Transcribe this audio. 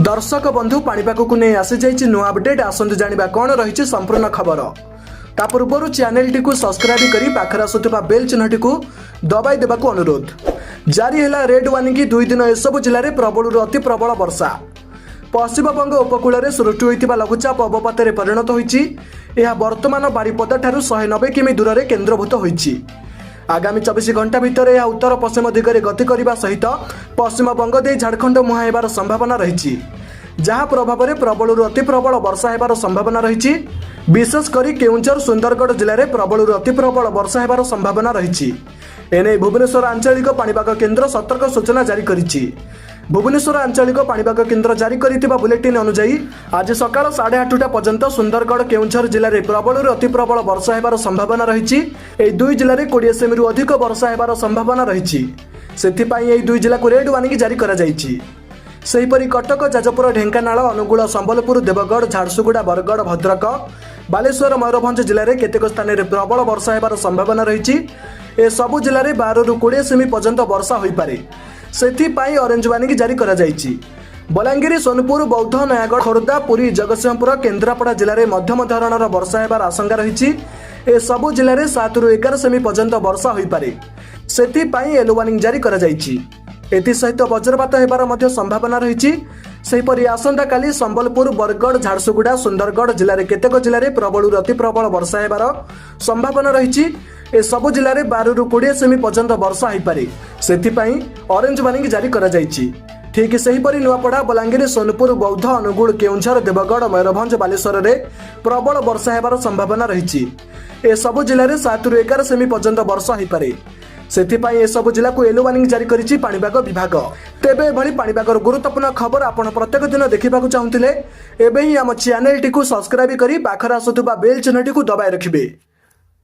दर्शक बंधु पाणीपाग को नहीं आसी जाइए नुआ अपडेट आसतु जाना कौन रही संपूर्ण खबर ता पूर्व चैनल टी सब्सक्राइब कर पाखर आसुवा बेल चिन्ह टी दबाई देवा अनुरोध। जारी है रेड वार्निंग 2 दिन एसबू जिले में प्रबल अति प्रबल वर्षा पश्चिमबंग उपकूल में सृष्टि होता लघुचाप अवपात परिणत होती वर्तमान बारिपदा ठारू 190 किमी दूर में केन्द्रभूत होती। आगामी 24 घंटा भितर यह उत्तर पश्चिम दिगरे गति करने सहित पश्चिमबंग दे झारखंड मुहां होबार संभावना रही जहाँ प्रभाव में प्रबल अति प्रबल वर्षा होबार संभावना रही। विशेषकर केउंझर सुंदरगढ़ जिले में प्रबल अति प्रबल वर्षा होबार संभावना रही। एने भुवनेश्वर आंचलिक पाणीपाग केन्द्र सतर्क सूचना जारी करिछि। भुवनेश्वर आंचलिक पाणीपाग केन्द्र जारी करिथिबा बुलेटिन अनुसार आज सकाळ 8:30 पर्यंत सुंदरगढ़ केउंझर जिले में प्रबल अति प्रबल वर्षा होबार संभावना रही। एई दुई जिले में 20 सेमी अधिक वर्षा होबार संभावना रही। सेथिपाई एई दुई जिला को रेड वार्निंग जारी करा जाइछि। सेहीपरि कटक जाजपुर ढेंकानाल अनुगुल संबलपुर देवगढ़ झारसुगुड़ा बरगढ़ भद्रक बालेश्वर मयूरभंज जिले में केतेक स्थान में प्रबल वर्षा होबार संभावना रही। ए सबु जिले में 12 ରୁ 20 सेमी पर्यंत वर्षा हो पारे सेथिपाई ऑरेंज वार्निंग जारी करा जाइछि। बलांगीर सोनपुर बौद्ध नयागढ़ खोर्धा पुरी जगतसिंहपुर केन्द्रापड़ा जिले में मध्यम धरणर वर्षा होबार आशंका रही। ए सबु जिले में 7 ରୁ 11 सेमी पर्यंत वर्षा हो पारे सेथिपाई येलो वार्निंग जारी करा जाइछि। एसहित वज्रपात होबार संभावना रही। सेहीपरि आसंता काली संबलपुर बरगढ़ झारसुगुड़ा सुंदरगढ़ जिले में केतेक जिले में प्रबल अति प्रबल वर्षा होबार संभावना रही। ए सबु जिले में 12 ରୁ 20 सेमी पर्यंत वर्षा हो पारे सेथिपाई ऑरेंज वार्निंग जारी करा जाइछि। ठीक सेहीपरि नुआपड़ा बलांगीर सोनपुर बौद्ध अनुगुल केउंझर देवगढ़ मयूरभंज बालेश्वर में प्रबल वर्षा होबार संभावना रही। ए सबु जिले में 7 ରୁ 11 सेमी पर्यंत वर्षा हो पारे सेथिपाई ए सबु जिला को येलो वार्निंग जारी करिछि पाणीपाग विभाग। तेबे एभली पाणीपागर गुरुत्वपूर्ण खबर आपण प्रत्येक दिन देखिबाकू चाहुथिले एबे ही आम चैनल टी सब्सक्राइब करी पाखर आसुथुबा बेल चिन्ह टी दबाई रखिबे।